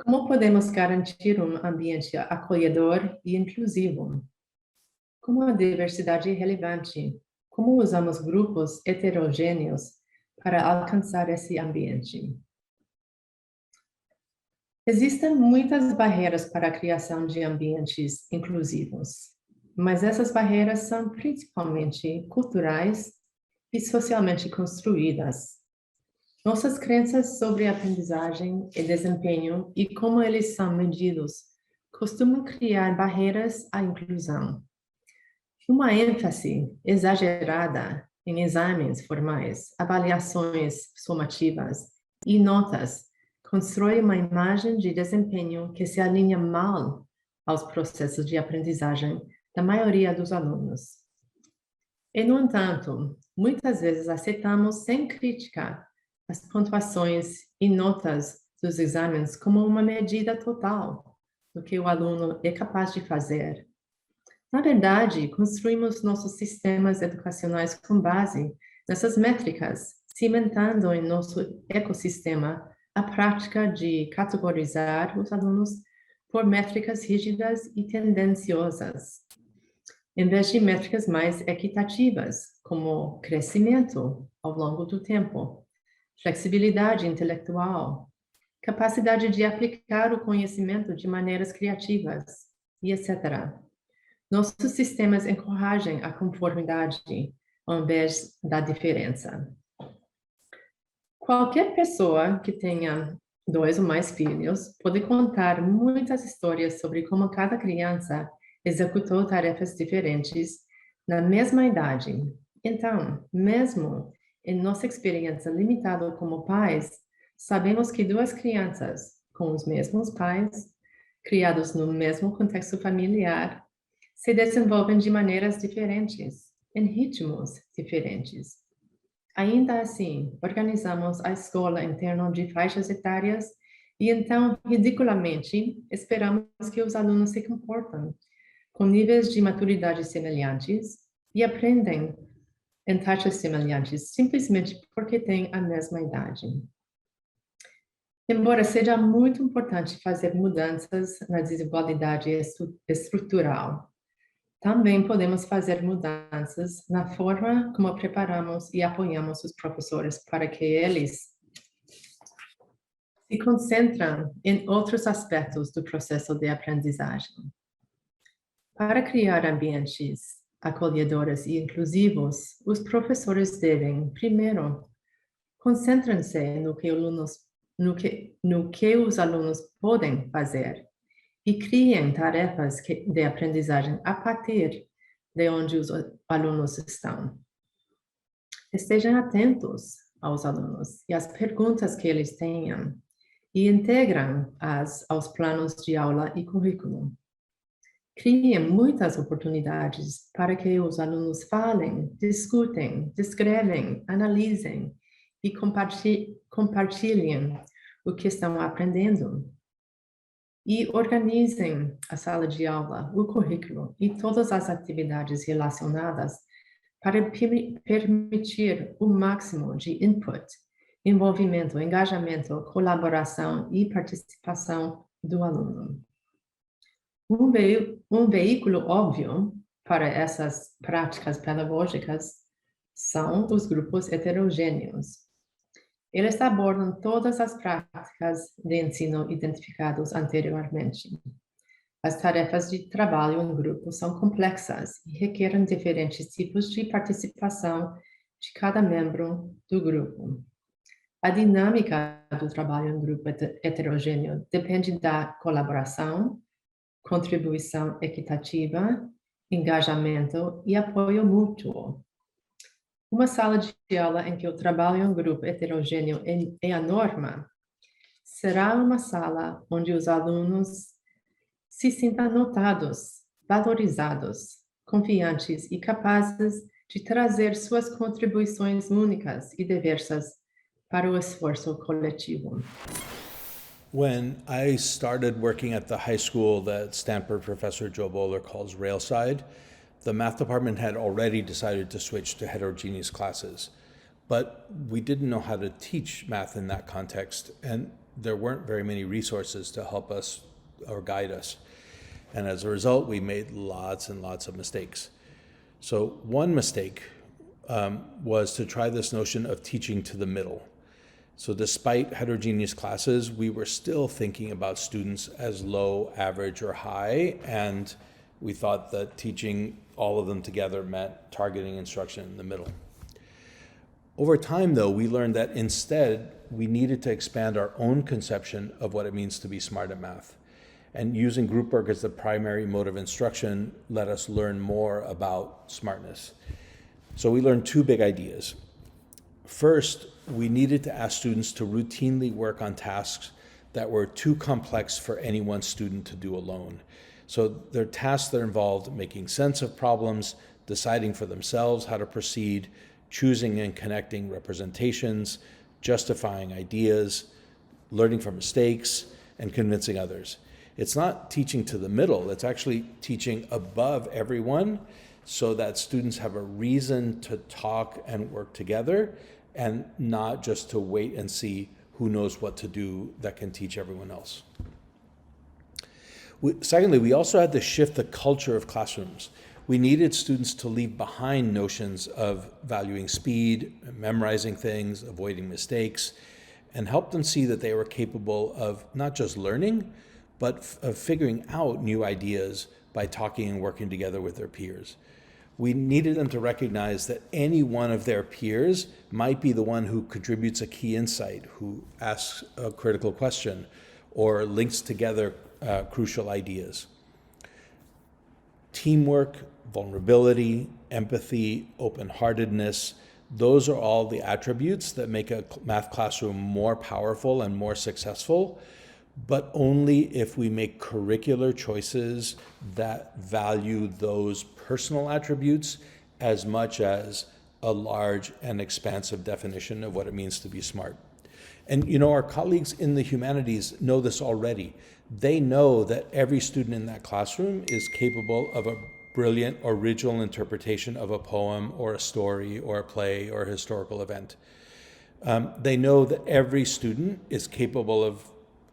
Como podemos garantir um ambiente acolhedor e inclusivo? Como a diversidade é relevante? Como usamos grupos heterogêneos para alcançar esse ambiente? Existem muitas barreiras para a criação de ambientes inclusivos, mas essas barreiras são principalmente culturais e socialmente construídas. Nossas crenças sobre aprendizagem e desempenho e como eles são medidos costumam criar barreiras à inclusão. Uma ênfase exagerada em exames formais, avaliações sumativas e notas constrói uma imagem de desempenho que se alinha mal aos processos de aprendizagem da maioria dos alunos. E, no entanto, muitas vezes aceitamos sem crítica as pontuações e notas dos exames como uma medida total do que o aluno é capaz de fazer. Na verdade, construímos nossos sistemas educacionais com base nessas métricas, cimentando em nosso ecossistema a prática de categorizar os alunos por métricas rígidas e tendenciosas, em vez de métricas mais equitativas, como crescimento ao longo do tempo, flexibilidade intelectual, capacidade de aplicar o conhecimento de maneiras criativas, e etc. Nossos sistemas encorajam a conformidade ao invés da diferença. Qualquer pessoa que tenha 2 ou mais filhos pode contar muitas histórias sobre como cada criança executou tarefas diferentes na mesma idade. Então, mesmo em nossa experiência limitada como pais, sabemos que 2 crianças com os mesmos pais, criados no mesmo contexto familiar, se desenvolvem de maneiras diferentes, em ritmos diferentes. Ainda assim, organizamos a escola em torno de faixas etárias e então, ridiculamente, esperamos que os alunos se comportem com níveis de maturidade semelhantes e aprendem em taxas semelhantes simplesmente porque têm a mesma idade. Embora seja muito importante fazer mudanças na desigualdade estrutural, também podemos fazer mudanças na forma como preparamos e apoiamos os professores para que eles se concentrem em outros aspectos do processo de aprendizagem. Para criar ambientes acolhedores e inclusivos, os professores devem, primeiro, concentrar-se no que os alunos podem fazer e criem tarefas de aprendizagem a partir de onde os alunos estão. Estejam atentos aos alunos e às perguntas que eles tenham e integram-as aos planos de aula e currículo. Criem muitas oportunidades para que os alunos falem, discutem, descrevem, analisem e compartilhem o que estão aprendendo. E organizem a sala de aula, o currículo e todas as atividades relacionadas para permitir o máximo de input, envolvimento, engajamento, colaboração e participação do aluno. Um veículo óbvio para essas práticas pedagógicas são os grupos heterogêneos. Eles abordam todas as práticas de ensino identificadas anteriormente. As tarefas de trabalho em grupo são complexas e requerem diferentes tipos de participação de cada membro do grupo. A dinâmica do trabalho em grupo heterogêneo depende da colaboração, contribuição equitativa, engajamento e apoio mútuo. Uma sala de aula em que o trabalho em grupo heterogêneo é a norma será uma sala onde os alunos se sintam notados, valorizados, confiantes e capazes de trazer suas contribuições únicas e diversas para o esforço coletivo. When I started working at the high school that Stanford professor Joe Bowler calls Railside, the math department had already decided to switch to heterogeneous classes. but we didn't know how to teach math in that context, and there weren't very many resources to help us or guide us. And as a result, we made lots and lots of mistakes. So one mistake was to try this notion of teaching to the middle. So despite heterogeneous classes, we were still thinking about students as low, average, or high, and we thought that teaching all of them together meant targeting instruction in the middle. Over time, though, we learned that instead, we needed to expand our own conception of what it means to be smart at math. And using group work as the primary mode of instruction let us learn more about smartness. So we learned two big ideas. First, we needed to ask students to routinely work on tasks that were too complex for any one student to do alone. So they're tasks that involved making sense of problems, deciding for themselves how to proceed, choosing and connecting representations, justifying ideas, learning from mistakes, and convincing others. It's not teaching to the middle, it's actually teaching above everyone so that students have a reason to talk and work together and not just to wait and see who knows what to do that can teach everyone else. Secondly, we also had to shift the culture of classrooms. We needed students to leave behind notions of valuing speed, memorizing things, avoiding mistakes, and help them see that they were capable of not just learning, but of figuring out new ideas by talking and working together with their peers. We needed them to recognize that any one of their peers might be the one who contributes a key insight, who asks a critical question, or links together crucial ideas. Teamwork, vulnerability, empathy, open-heartedness, those are all the attributes that make a math classroom more powerful and more successful, but only if we make curricular choices that value those personal attributes as much as a large and expansive definition of what it means to be smart. And you know, our colleagues in the humanities know this already. They know that every student in that classroom is capable of a brilliant original interpretation of a poem or a story or a play or a historical event. They know that every student is capable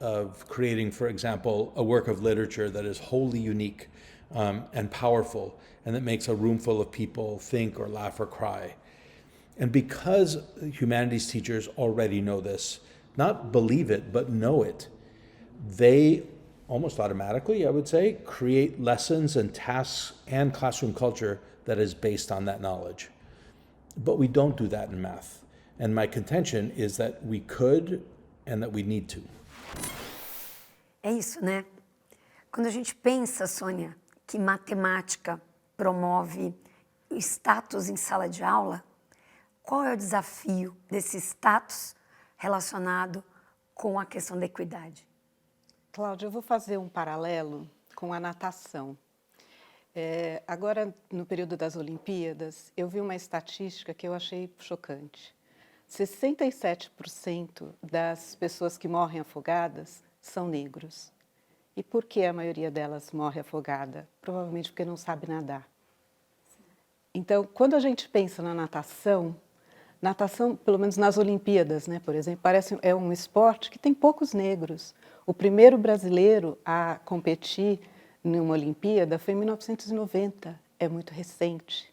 of creating, for example, a work of literature that is wholly unique and powerful and that makes a room full of people think or laugh or cry. And because humanities teachers already know this, not believe it, but know it, they almost automatically, I would say, create lessons and tasks and classroom culture that is based on that knowledge. But we don't do that in math. And my contention is that we could and that we need to. É isso, né? Quando a gente pensa, Sônia, que matemática promove o status em sala de aula, qual é o desafio desse status relacionado com a questão da equidade? Cláudia, eu vou fazer um paralelo com a natação. Agora, no período das Olimpíadas, eu vi uma estatística que eu achei chocante. 67% das pessoas que morrem afogadas são negros. E por que a maioria delas morre afogada? Provavelmente porque não sabe nadar. Então, quando a gente pensa na natação, pelo menos nas Olimpíadas, né, por exemplo, é um esporte que tem poucos negros. O primeiro brasileiro a competir numa Olimpíada foi em 1990, é muito recente.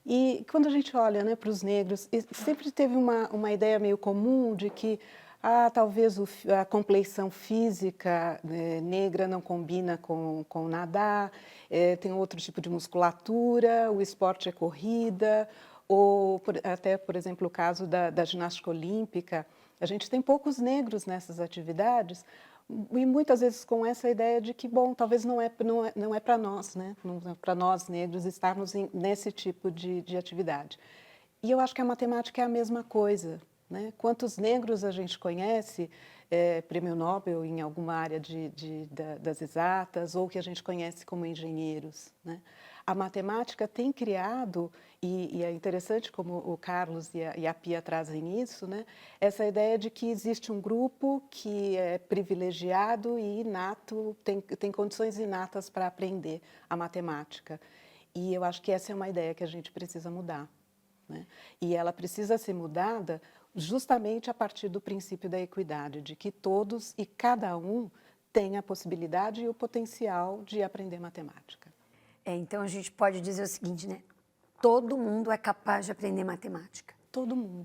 E quando a gente olha, né, para os negros, sempre teve uma ideia meio comum de que talvez a compleição física negra não combina com nadar, tem outro tipo de musculatura, o esporte é corrida, ou até, por exemplo, o caso da ginástica olímpica. A gente tem poucos negros nessas atividades e muitas vezes com essa ideia de que, bom, talvez não é para nós, né? Não é para nós negros estarmos nesse tipo de atividade. E eu acho que a matemática é a mesma coisa, né? Quantos negros a gente conhece, prêmio Nobel em alguma área das exatas, ou que a gente conhece como engenheiros, né? A matemática tem criado, e é interessante como o Carlos e a Pia trazem isso, né? Essa ideia de que existe um grupo que é privilegiado e inato, tem condições inatas para aprender a matemática. E eu acho que essa é uma ideia que a gente precisa mudar. né? E ela precisa ser mudada justamente a partir do princípio da equidade, de que todos e cada um tem a possibilidade e o potencial de aprender matemática. Então a gente pode dizer o seguinte, né? Todo mundo é capaz de aprender matemática. Todo mundo.